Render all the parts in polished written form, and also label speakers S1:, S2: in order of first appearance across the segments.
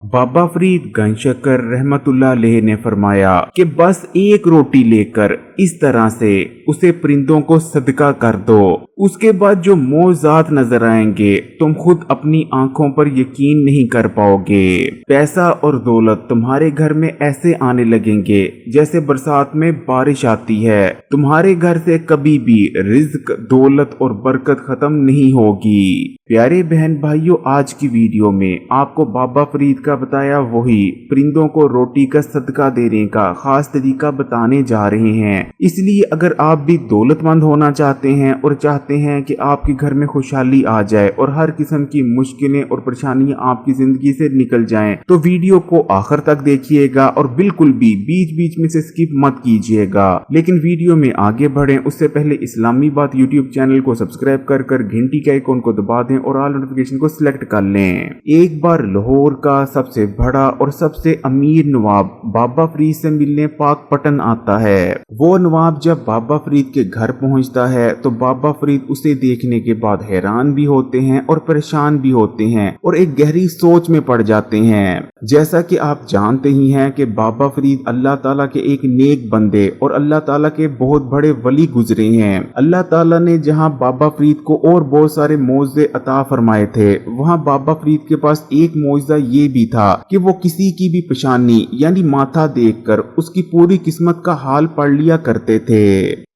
S1: बाबा फरीद गंजशकर रहमतुल्लाह अलैह ने फरमाया कि बस एक रोटी लेकर इस तरह से उसे परिंदों को सदका कर दो, उसके बाद जो मौज़ात नजर आएंगे तुम खुद अपनी आंखों पर यकीन नहीं कर पाओगे। पैसा और दौलत तुम्हारे घर में ऐसे आने लगेंगे जैसे बरसात में बारिश आती है। तुम्हारे घर से कभी भी रिज्क, दौलत और बरकत खत्म नहीं होगी। प्यारे बहन भाइयों, आज की वीडियो में आपको बाबा फरीद का बताया वही परिंदों को रोटी का सदका देने का खास तरीका बताने जा रहे हैं। इसलिए अगर आप भी दौलतमंद होना चाहते हैं और चाहते हैं कि आपके घर में खुशहाली आ जाए और हर किस्म की मुश्किलें और परेशानियां आपकी जिंदगी से निकल जाएं, तो वीडियो को आखिर तक देखिएगा और बिल्कुल भी बीच बीच में से स्किप मत कीजिएगा। लेकिन वीडियो में आगे बढ़ें उससे पहले इस्लामी बात यूट्यूब चैनल को सब्सक्राइब कर घंटी के आइकॉन को दबा दें और ऑल नोटिफिकेशन को सिलेक्ट कर लें। एक बार लाहौर का सबसे बड़ा और सबसे अमीर नवाब बाबा फरीद से मिलने पाक पटन आता है। वो नवाब जब बाबा फरीद के घर पहुंचता है तो बाबा फरीद उसे देखने के बाद हैरान भी होते हैं और परेशान भी होते हैं और एक गहरी सोच में पड़ जाते हैं। जैसा कि आप जानते ही हैं कि बाबा फरीद अल्लाह ताला के एक नेक बंदे और अल्लाह ताला के बहुत बड़े वली गुजरे हैं। अल्लाह ताला ने जहां बाबा फरीद को और बहुत सारे मौजे अता फरमाए थे, वहां बाबा फरीद के पास एक मौजा ये भी था कि वो किसी की भी पेशानी यानी माथा देखकर उसकी पूरी किस्मत का हाल पढ़ लिया करते थे।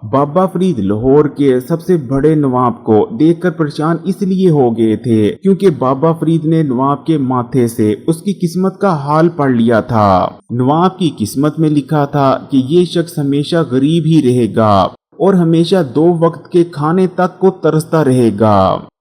S1: बाबा फरीद लाहौर के सबसे बड़े नवाब को देखकर परेशान इसलिए हो गए थे क्योंकि बाबा फरीद ने नवाब के माथे से उसकी किस्मत का हाल पढ़ लिया था। नवाब की किस्मत में लिखा था कि ये शख्स हमेशा गरीब ही रहेगा और हमेशा 2 वक्त के खाने तक को तरसता रहेगा।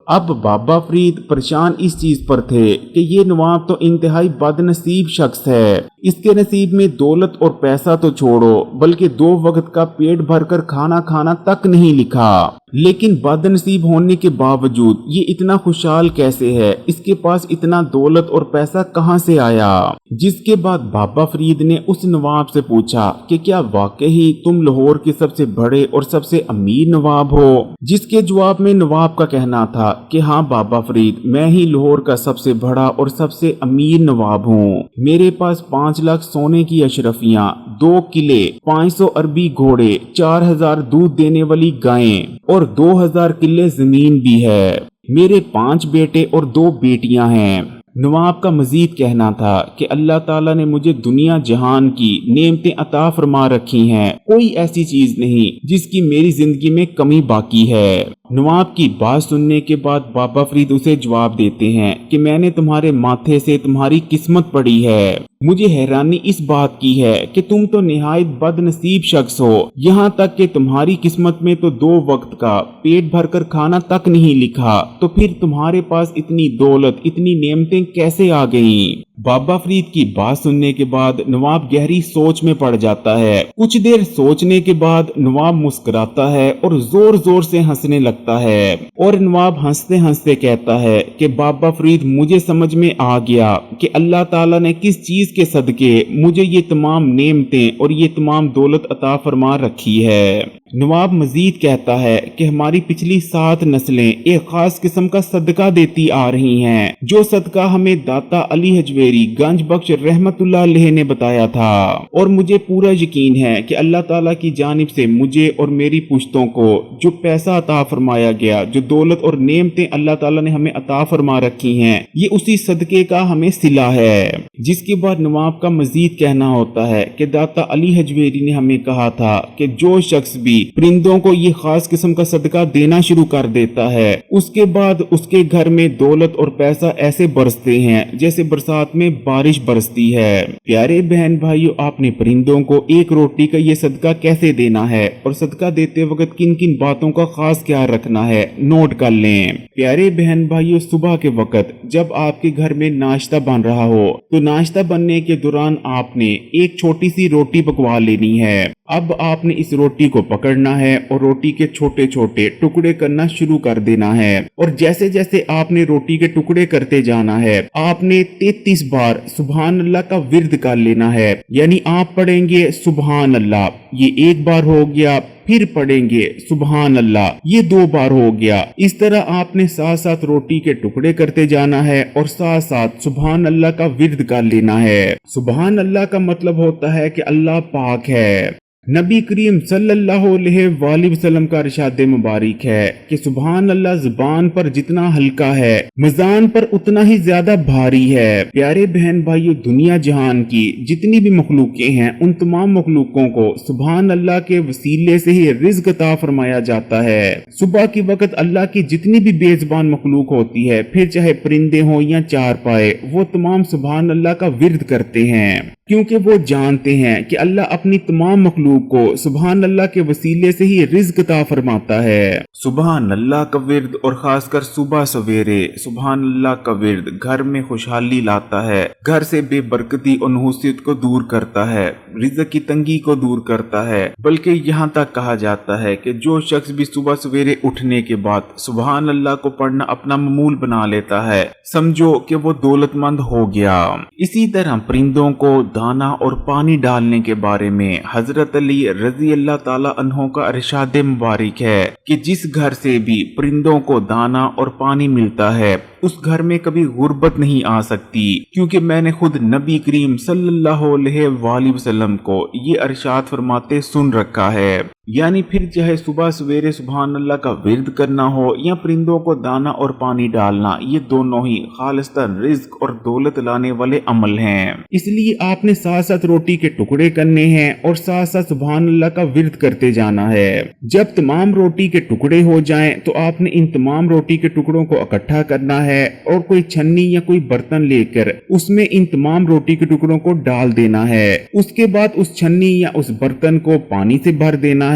S1: अब बाबा फरीद परेशान इस चीज पर थे कि ये नवाब तो इंतहाई बदनसीब शख्स है। इसके नसीब में दौलत और पैसा तो छोड़ो बल्कि 2 वक्त का पेट भरकर खाना खाना तक नहीं लिखा। लेकिन बदनसीब होने के बावजूद ये इतना खुशहाल कैसे है, इसके पास इतना दौलत और पैसा कहां से आया। जिसके बाद बाबा फरीद ने उस नवाब से पूछा कि क्या वाकई तुम लाहौर के सबसे बड़े और सबसे अमीर नवाब हो। जिसके जवाब में नवाब का कहना था कि हाँ बाबा फरीद, मैं ही लाहौर का सबसे बड़ा और सबसे अमीर नवाब हूँ। मेरे पास 5 लाख सोने की अशरफियाँ, 2 किले, 500 अरबी घोड़े, 4000 दूध देने वाली गायें और 2000 किले जमीन भी है। मेरे 5 बेटे और 2 बेटियां हैं। नवाब का मजीद कहना था कि अल्लाह ताला ने मुझे दुनिया जहान की नेमतें अता फरमा रखी हैं, कोई ऐसी चीज नहीं जिसकी मेरी जिंदगी में कमी बाकी है। नवाब की बात सुनने के बाद बाबा फरीद उसे जवाब देते हैं कि मैंने तुम्हारे माथे से तुम्हारी किस्मत पढ़ी है। मुझे हैरानी इस बात की है कि तुम तो निहायत बदनसीब शख्स हो। यहाँ तक कि तुम्हारी किस्मत में तो 2 वक्त का पेट भरकर खाना तक नहीं लिखा, तो फिर तुम्हारे पास इतनी दौलत, इतनी नेमतें कैसे आ गईं? बाबा फरीद की बात सुनने के बाद नवाब गहरी सोच में पड़ जाता है। कुछ देर सोचने के बाद नवाब मुस्कुराता है और जोर जोर से हंसने लगता है और नवाब हंसते हंसते कहता है कि बाबा फरीद, मुझे समझ में आ गया कि अल्लाह ताला ने किस चीज के सदके मुझे ये तमाम नेमतें और ये तमाम दौलत अता फरमा रखी है। नवाब मजीद कहता है कि हमारी पिछली 7 नस्लें एक खास किस्म का सदका देती आ रही हैं, जो सदका हमें दाता अली हजवेरी गंज बख्श रहमतुल्लाह अलैह ने बताया था और मुझे पूरा यकीन है कि अल्लाह ताला की जानिब से मुझे और मेरी पुश्तों को जो पैसा अता फरमाया गया, जो दौलत और नेमतें अल्लाह ताला ने हमें अता फरमा रखी हैं, ये उसी सदके का हमें सिला है। जिसके बाद नवाब का मजीद कहना होता है कि दाता अली हजवेरी ने हमें कहा था कि जो शख्स भी परिंदों को ये खास किस्म का सदका देना शुरू कर देता है, उसके बाद उसके घर में दौलत और पैसा ऐसे बरसते हैं जैसे बरसात में बारिश बरसती है। प्यारे बहन भाइयों, आपने परिंदों को 1 रोटी का ये सदका कैसे देना है और सदका देते वक्त किन किन बातों का खास ख्याल रखना है, नोट कर लें। प्यारे बहन भाइयों, सुबह के वक्त जब आपके घर में नाश्ता बन रहा हो तो नाश्ता बनने के दौरान आपने एक छोटी सी रोटी पकवा लेनी है। अब आपने इस रोटी को पकड़ना है और रोटी के छोटे छोटे टुकड़े करना शुरू कर देना है और जैसे जैसे आपने रोटी के टुकड़े करते जाना है, आपने 33 बार सुभान अल्लाह का विर्द कर लेना है। यानी आप पढ़ेंगे सुभान अल्लाह, ये एक बार हो गया, फिर पढ़ेंगे सुभान अल्लाह, ये 2 बार हो गया। इस तरह आपने साथ साथ रोटी के टुकड़े करते जाना है और साथ साथ सुभान अल्लाह का विर्द कर लेना है। सुभान अल्लाह का मतलब होता है कि अल्लाह पाक है। नबी करीम सल्लल्लाहु अलैहि वसल्लम का इरशाद मुबारक है कि सुभान अल्लाह जुबान पर जितना हल्का है, मिजान पर उतना ही ज्यादा भारी है। प्यारे बहन भाइयों, दुनिया जहान की जितनी भी मखलूकें हैं, उन तमाम मखलूकों को सुभान अल्लाह के वसीले से ही रिज़्क़ अता फरमाया जाता है। सुबह की वक्त अल्लाह की जितनी भी बेज़बान मखलूक होती है, फिर चाहे परिंदे हों या चारपाए, वो तमाम सुभान अल्लाह का विर्द करते हैं, क्योंकि वो जानते हैं कि अल्लाह अपनी तमाम मखलूक को सुभान अल्लाह के वसीले से ही रिज़्क़ अता फरमाता है। सुभान अल्लाह का विर्द और खासकर सुबह सवेरे सुभान अल्लाह का विर्द घर में खुशहाली लाता है, घर से बेबरकती और नहुसियत को दूर करता है, रिज़्क़ की तंगी को दूर करता है। बल्कि यहाँ तक कहा जाता है कि जो शख्स भी सुबह सवेरे उठने के बाद सुभान अल्लाह को पढ़ना अपना मामूल बना लेता है, समझो कि वो दौलतमंद हो गया। इसी तरह परिंदों को दाना और पानी डालने के बारे में हजरत अली रजी अल्लाह ताला अन्हो का इरशाद मुबारक है कि जिस घर से भी परिंदों को दाना और पानी मिलता है, उस घर में कभी गुर्बत नहीं आ सकती, क्योंकि मैंने खुद नबी करीम सल्लल्लाहु अलैहि वसल्लम को ये इरशाद फरमाते सुन रखा है। यानी फिर चाहे सुबह सवेरे सुभान अल्लाह का विर्द करना हो या परिंदों को दाना और पानी डालना, ये दोनों ही खालिस्तान रिज़्क़ और दौलत लाने वाले अमल हैं। इसलिए आपने साथ साथ रोटी के टुकड़े करने हैं और साथ साथ सुभान अल्लाह का विर्द करते जाना है। जब तमाम रोटी के टुकड़े हो जाएं, तो आपने इन तमाम रोटी के टुकड़ों को इकट्ठा करना है और कोई छन्नी या कोई बर्तन लेकर उसमें इन तमाम रोटी के टुकड़ों को डाल देना है। उसके बाद उस छन्नी या उस बर्तन को पानी से भर देना है।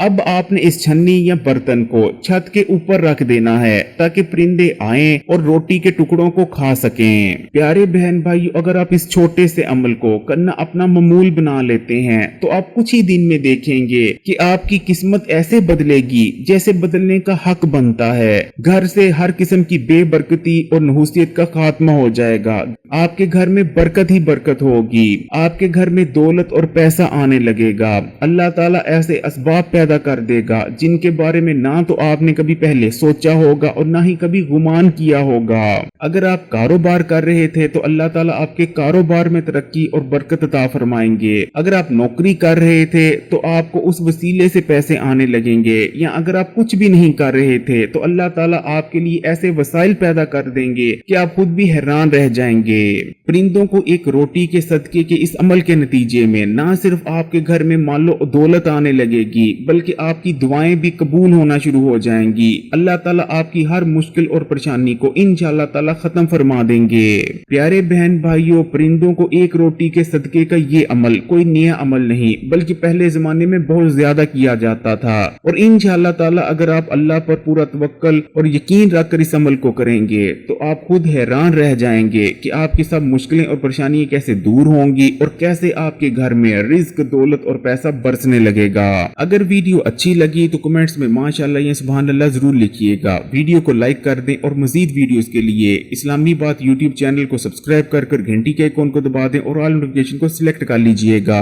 S1: अब आपने इस छन्नी या बर्तन को छत के ऊपर रख देना है, ताकि परिंदे आएं और रोटी के टुकड़ों को खा सकें। प्यारे बहन भाइयों, अगर आप इस छोटे से अमल को करना अपना मामूल बना लेते हैं, तो आप कुछ ही दिन में देखेंगे कि आपकी किस्मत ऐसे बदलेगी जैसे बदलने का हक बनता है। घर से हर किस्म की बेबरकती और नहुसियत का खात्मा हो जाएगा। आपके घर में बरकत ही बरकत होगी, आपके घर में दौलत और पैसा आने लगेगा। अल्लाह ताला ऐसे असबाब पैदा कर देगा जिनके बारे में ना तो आपने कभी पहले सोचा होगा और ना ही कभी गुमान किया होगा। अगर आप कारोबार कर रहे थे तो अल्लाह ताला आपके कारोबार में तरक्की और बरकत अता फरमाएंगे। अगर आप नौकरी कर रहे थे तो आपको उस वसीले से पैसे आने लगेंगे, या अगर आप कुछ भी नहीं कर रहे थे तो अल्लाह ताला आपके लिए ऐसे वसाइल पैदा कर देंगे कि आप खुद भी हैरान रह जाएंगे। परिंदों को एक रोटी के सदके के इस अमल के नतीजे में ना सिर्फ आपके घर में मालो दौलत आने लगेगी, बल्कि आपकी दुआएं भी कबूल होना शुरू हो जाएंगी। अल्लाह ताला आपकी हर मुश्किल और परेशानी को इंशाअल्लाह ताला खत्म फरमा देंगे। प्यारे बहन भाइयों, परिंदों को एक रोटी के सदके का ये अमल कोई नया अमल नहीं, बल्कि पहले जमाने में बहुत ज्यादा किया जाता था। और इंशाअल्लाह ताला अगर आप अल्लाह पर पूरा तवक्कल और यकीन रखकर इस अमल को करेंगे, तो आप खुद हैरान रह जाएंगे कि आपकी सब मुश्किलें और परेशानियां कैसे दूर होंगी और कैसे आपके घर में रिज़्क़, दौलत और पैसा बरसने लगेगा। अगर वीडियो अच्छी लगी तो कमेंट्स में माशाअल्लाह या सुभान अल्लाह जरूर लिखिएगा। वीडियो को लाइक कर दें और मजीद वीडियोस के लिए इस्लामी बात यूट्यूब चैनल को सब्सक्राइब कर घंटी के आइकॉन को दबा दें और ऑल नोटिफिकेशन को सिलेक्ट कर लीजिएगा।